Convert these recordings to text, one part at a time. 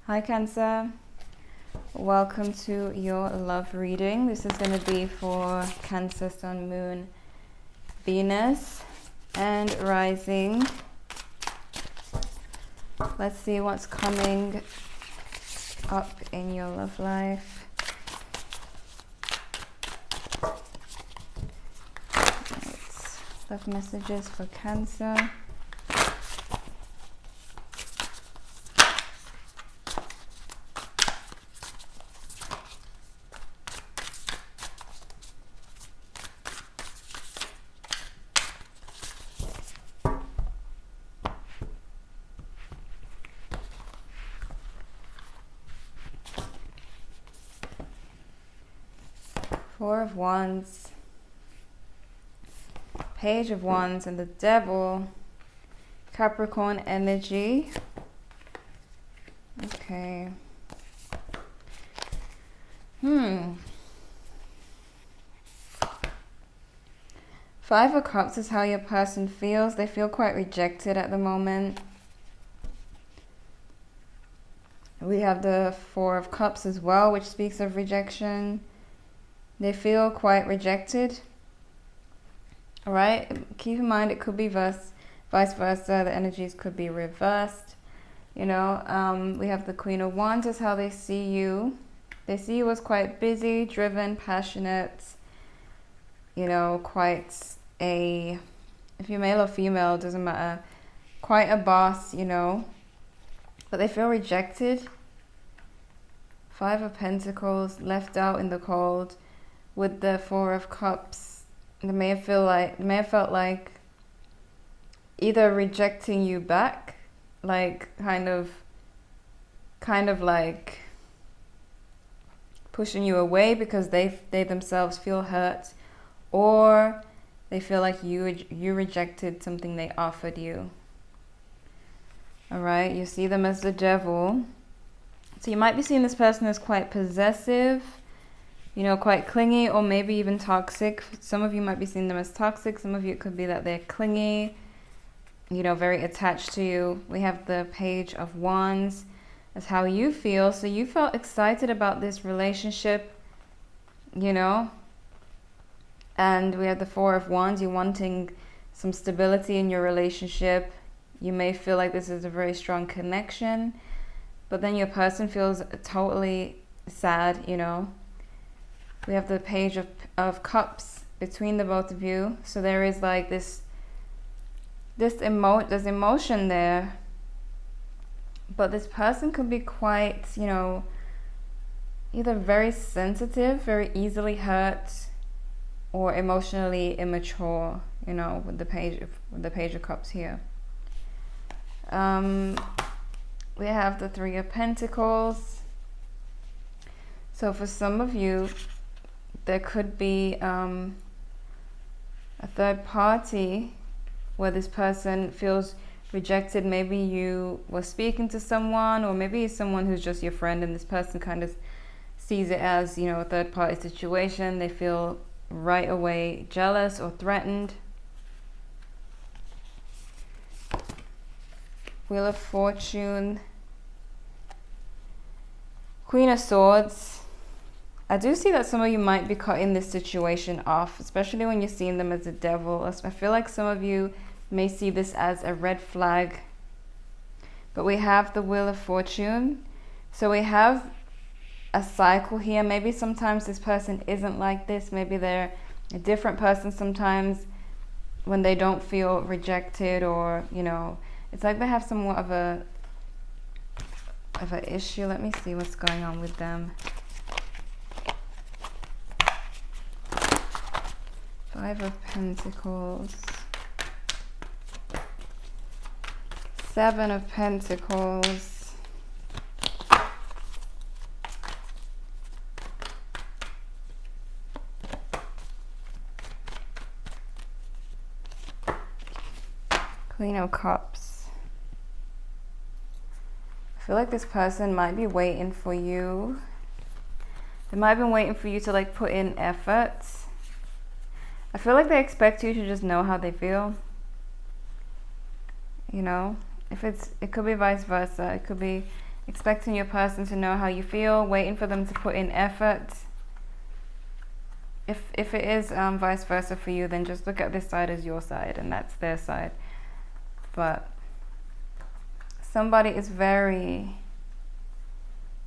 Hi Cancer, welcome to your love reading. This is going to be for Cancer, Sun, Moon, Venus and Rising. Let's see what's coming up in your love life. Right. Love messages for Cancer. Four of Wands, Page of Wands, and the Devil. Capricorn energy. Okay. Five of Cups is how your person feels. They feel quite rejected at the moment. We have the Four of Cups as well, which speaks of rejection. They feel quite rejected. All right. Keep in mind it could be vice versa. The energies could be reversed. You know, we have the Queen of Wands is how they see you. They see you as quite busy, driven, passionate. You know, quite a, if you're male or female, doesn't matter. Quite a boss, you know. But they feel rejected. Five of Pentacles, left out in the cold. With the Four of Cups, they may have felt like either rejecting you back, like kind of like pushing you away because they themselves feel hurt, or they feel like you rejected something they offered you. All right, you see them as the Devil, so you might be seeing this person as quite possessive. You know, quite clingy, or maybe even toxic. Some of you might be seeing them as toxic. Some of you, it could be that they're clingy, you know, very attached to you. We have the Page of Wands as how you feel. So you felt excited about this relationship, you know. And we have the Four of Wands. You're wanting some stability in your relationship. You may feel like this is a very strong connection. But then your person feels totally sad, you know. We have the Page of Cups between the both of you. So there is like there's emotion there. But this person could be quite, you know, either very sensitive, very easily hurt, or emotionally immature, you know, with the Page of Cups here. We have the Three of Pentacles. So for some of you, there could be a third party where this person feels rejected. Maybe you were speaking to someone, or maybe it's someone who's just your friend, and this person kind of sees it as, you know, a third party situation. They feel right away jealous or threatened. Wheel of Fortune, Queen of Swords. I do see that some of you might be cutting this situation off, especially when you're seeing them as a devil. I feel like some of you may see this as a red flag. But we have the Wheel of Fortune. So we have a cycle here. Maybe sometimes this person isn't like this. Maybe they're a different person sometimes when they don't feel rejected, or, you know, it's like they have somewhat of an issue. Let me see what's going on with them. Five of Pentacles, Seven of Pentacles, Queen of Cups. I feel like this person might be waiting for you. They might have been waiting for you to like put in effort. I feel like they expect you to just know how they feel. You know, if it could be vice versa. It could be expecting your person to know how you feel, waiting for them to put in effort. If it is vice versa for you, then just look at this side as your side and that's their side. But somebody is very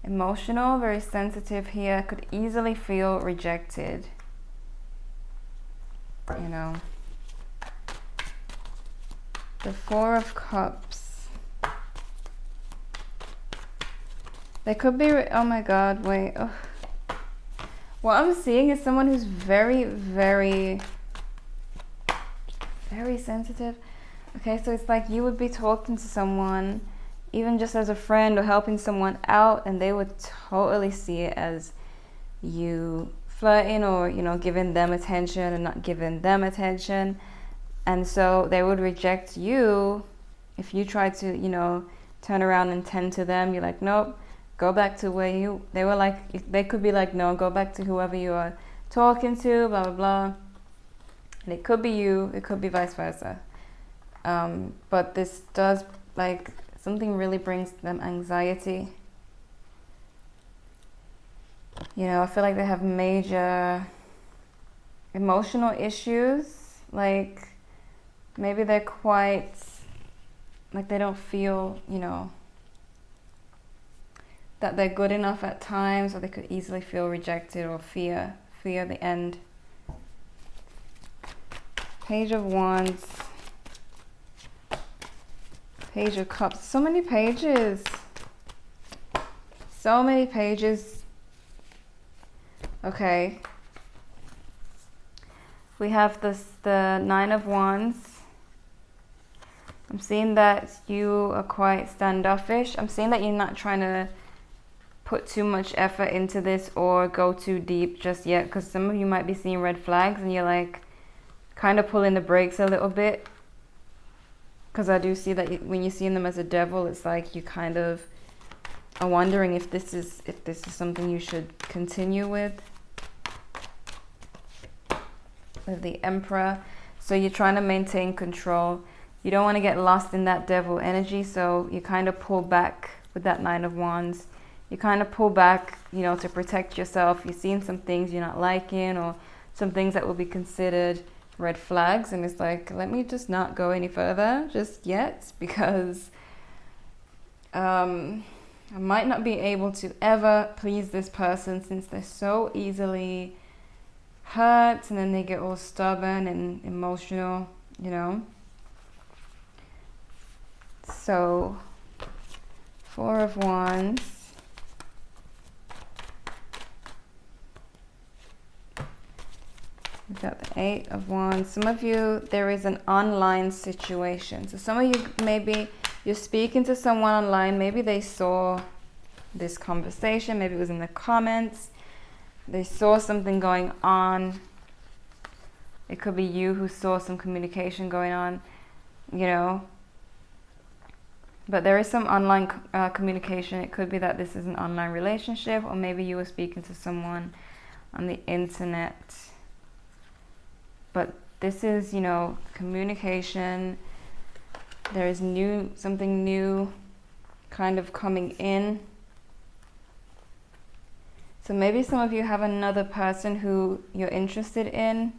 emotional, very sensitive here, could easily feel rejected, you know. The Four of Cups. They could be, oh my god, wait. Ugh. What I'm seeing is someone who's very, very, very sensitive. Okay, so it's like you would be talking to someone, even just as a friend or helping someone out, and they would totally see it as you flirting or, you know, giving them attention and not giving them attention. And so they would reject you if you try to, you know, turn around and tend to them. You're like, nope. Go back to where you, they were like, they could be like, no, go back to whoever you are talking to, blah, blah, blah. And it could be you, it could be vice versa. But this does, like, something really brings them anxiety. You know, I feel like they have major emotional issues. Like, maybe they're quite, like, they don't feel, you know, that they're good enough at times, or they could easily feel rejected or fear the end. Page of Wands. Page of Cups. So many pages. So many pages. Okay. We have the Nine of Wands. I'm seeing that you are quite standoffish. I'm seeing that you're not trying to put too much effort into this or go too deep just yet, because some of you might be seeing red flags and you're like kind of pulling the brakes a little bit, because I do see that when you're seeing them as a devil, it's like you kind of are wondering if this is something you should continue with the Emperor. So you're trying to maintain control. You don't want to get lost in that devil energy, so you kind of pull back with that Nine of Wands. You kind of pull back, you know, to protect yourself. You're seeing some things you're not liking, or some things that will be considered red flags, and it's like, let me just not go any further just yet, because I might not be able to ever please this person, since they're so easily hurt and then they get all stubborn and emotional, you know. So, Four of Wands. We've got the Eight of Wands. Some of you, there is an online situation. So some of you, maybe you're speaking to someone online. Maybe they saw this conversation. Maybe it was in the comments. They saw something going on. It could be you who saw some communication going on, you know. But there is some online communication. It could be that this is an online relationship, or maybe you were speaking to someone on the internet. But this is, you know, communication. There is something new kind of coming in. So maybe some of you have another person who you're interested in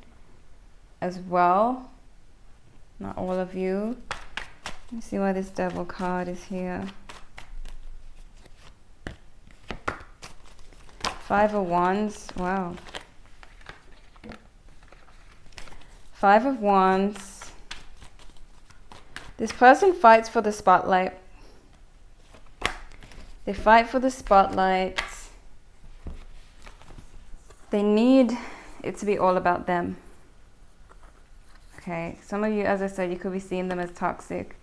as well. Not all of you. Let me see why this Devil card is here. Five of Wands. Wow. Five of Wands. This person fights for the spotlight. They fight for the spotlight. They need it to be all about them. Okay, some of you, as I said, you could be seeing them as toxic.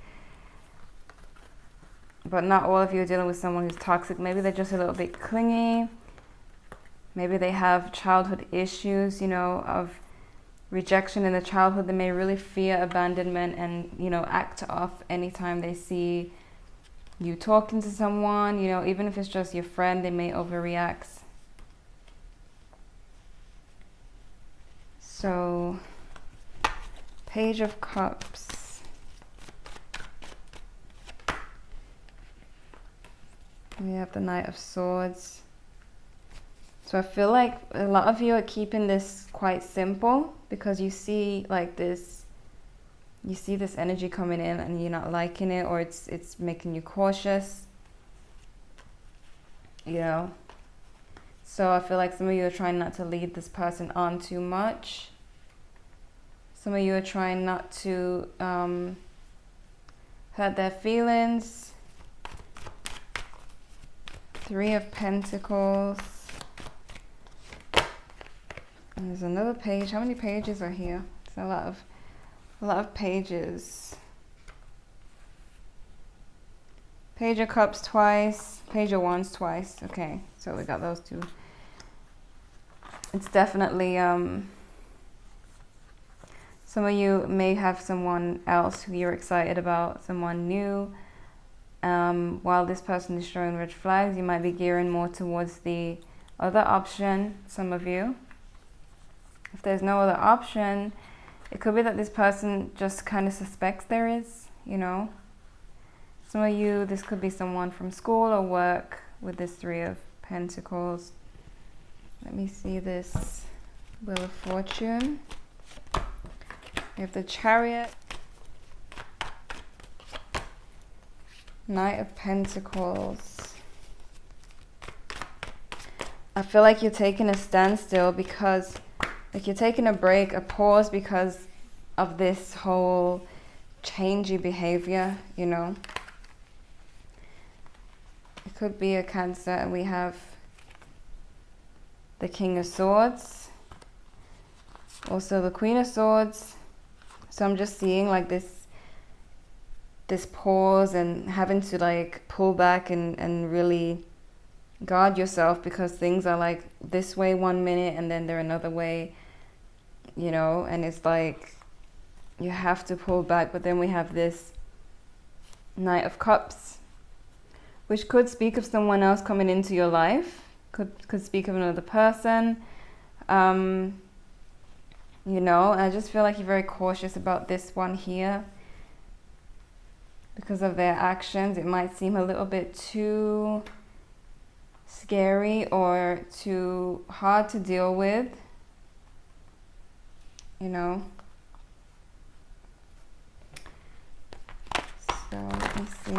But not all of you are dealing with someone who's toxic. Maybe they're just a little bit clingy. Maybe they have childhood issues, you know, of rejection in the childhood. They may really fear abandonment and, you know, act off anytime they see you talking to someone, you know, even if it's just your friend, they may overreact. So, Page of Cups. We have the Knight of Swords. So I feel like a lot of you are keeping this quite simple because you see like this, you see this energy coming in and you're not liking it, or it's making you cautious, you know. So I feel like some of you are trying not to lead this person on too much. Some of you are trying not to hurt their feelings. Three of Pentacles. And there's another page. How many pages are here? It's a lot of pages. Page of Cups twice. Page of Wands twice. Okay, so we got those two. It's definitely some of you may have someone else who you're excited about, someone new. While this person is showing red flags, you might be gearing more towards the other option, some of you. If there's no other option, it could be that this person just kind of suspects there is, you know. Some of you, this could be someone from school or work with this Three of Pentacles. Let me see this Wheel of Fortune. We have the Chariot. Knight of Pentacles. I feel like you're taking a standstill because, like, you're taking a break, a pause because of this whole changey behavior, you know. It could be a Cancer, and we have the King of Swords. Also the Queen of Swords. So I'm just seeing like this pause and having to like pull back and really guard yourself because things are like this way one minute and then they're another way, you know, and it's like you have to pull back. But then we have this Knight of Cups, which could speak of someone else coming into your life, could speak of another person, you know. I just feel like you're very cautious about this one here because of their actions. It might seem a little bit too scary or too hard to deal with, you know. So let me see.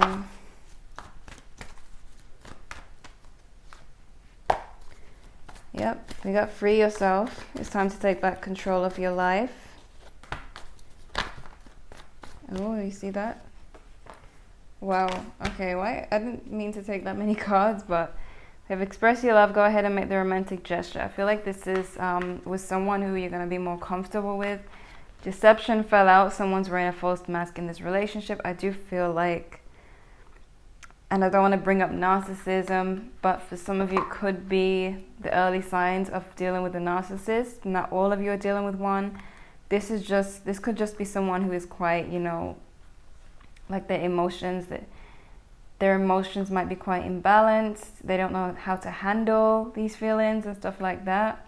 Yep, we got free yourself. It's time to take back control of your life. Oh, you see that? Wow, okay, why? I didn't mean to take that many cards, but we have express your love. Go ahead and make the romantic gesture. I feel like this is with someone who you're going to be more comfortable with. Deception fell out. Someone's wearing a false mask in this relationship. I do feel like, and I don't want to bring up narcissism, but for some of you it could be the early signs of dealing with a narcissist. Not all of you are dealing with one. This could just be someone who is quite, you know, like their emotions might be quite imbalanced. They don't know how to handle these feelings and stuff like that.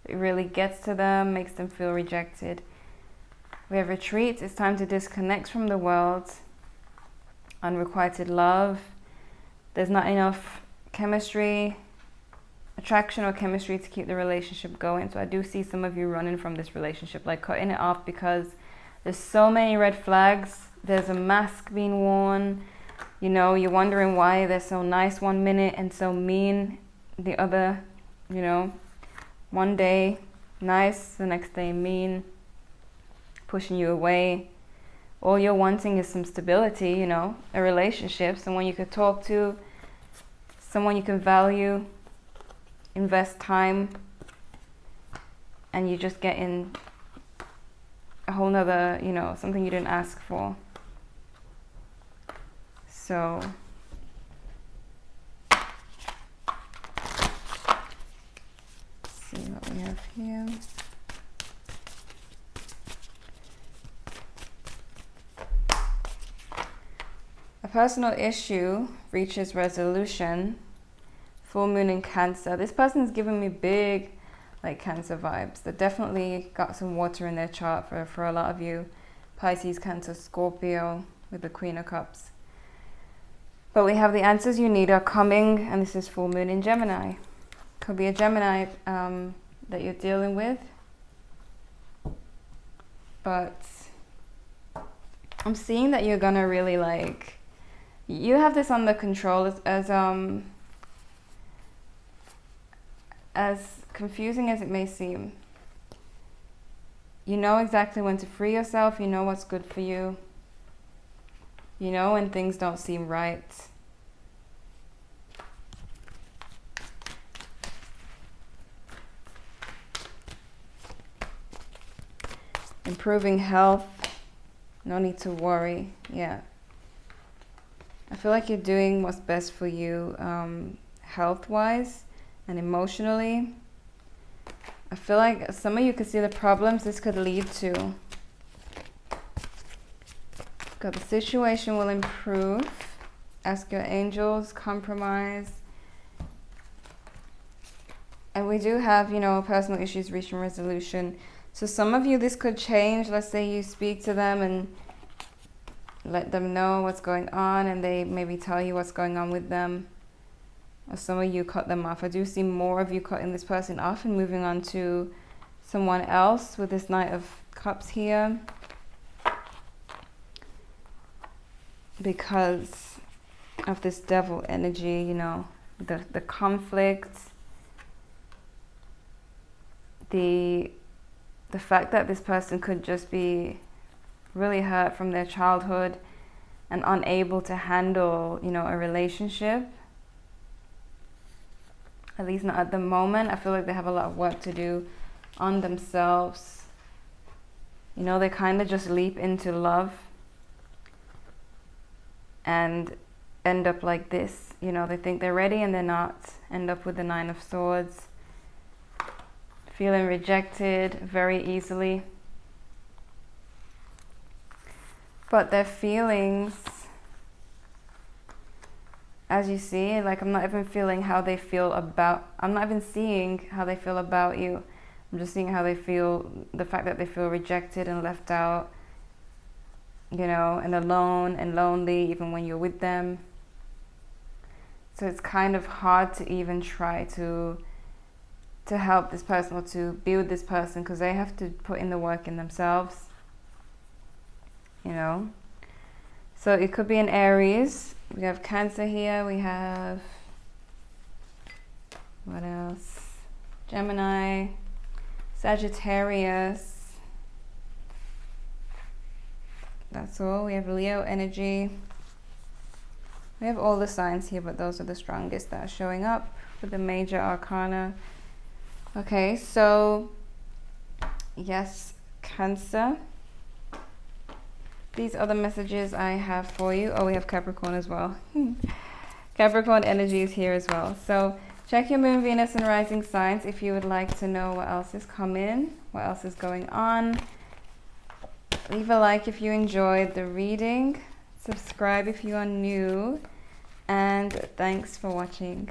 It really gets to them, makes them feel rejected. We have retreats. It's time to disconnect from the world. Unrequited love. There's not enough chemistry, attraction or chemistry to keep the relationship going. So I do see some of you running from this relationship, like cutting it off because there's so many red flags. There's a mask being worn. You know, you're wondering why they're so nice one minute and so mean the other, you know. One day nice, the next day mean, pushing you away. All you're wanting is some stability, you know, a relationship, someone you could talk to, someone you can value, invest time, and you're just getting a whole nother, you know, something you didn't ask for. So let's see what we have here. A personal issue reaches resolution. Full moon in Cancer. This person is giving me big, like, Cancer vibes. They definitely got some water in their chart for a lot of you. Pisces, Cancer, Scorpio with the Queen of Cups. But we have the answers you need are coming, and this is full moon in Gemini. Could be a Gemini that you're dealing with. But I'm seeing that you're gonna really like, you have this under control. As confusing as it may seem, you know exactly when to free yourself. You know what's good for you. You know when things don't seem right. Improving health. No need to worry. Yeah. I feel like you're doing what's best for you health-wise and emotionally. I feel like some of you could see the problems this could lead to. Got the situation will improve. Ask your angels, compromise. And we do have, you know, personal issues reaching resolution. So some of you, this could change. Let's say you speak to them and let them know what's going on, and they maybe tell you what's going on with them. Or some of you cut them off. I do see more of you cutting this person off and moving on to someone else with this Knight of Cups here. Because of this devil energy, you know, the conflict, the fact that this person could just be really hurt from their childhood and unable to handle, you know, a relationship. At least not at the moment. I feel like they have a lot of work to do on themselves. You know, they kind of just leap into love and end up like this. You know, they think they're ready and they're not. End up with the Nine of Swords. Feeling rejected very easily. But their feelings, as you see, like I'm not even feeling how they feel about, I'm not even seeing how they feel about you. I'm just seeing how they feel, the fact that they feel rejected and left out, you know, and alone and lonely even when you're with them. So it's kind of hard to even try to help this person or to be with this person, because they have to put in the work in themselves, you know. So it could be an Aries. We have Cancer here. We have, what else? Gemini, Sagittarius. That's all. We have Leo energy. We have all the signs here, but those are the strongest that are showing up with the major arcana. Okay, so yes, Cancer. These are the messages I have for you. Oh, we have Capricorn as well. Capricorn energy is here as well. So check your moon, Venus, and rising signs if you would like to know what else is coming, what else is going on. Leave a like if you enjoyed the reading. Subscribe if you are new. And thanks for watching.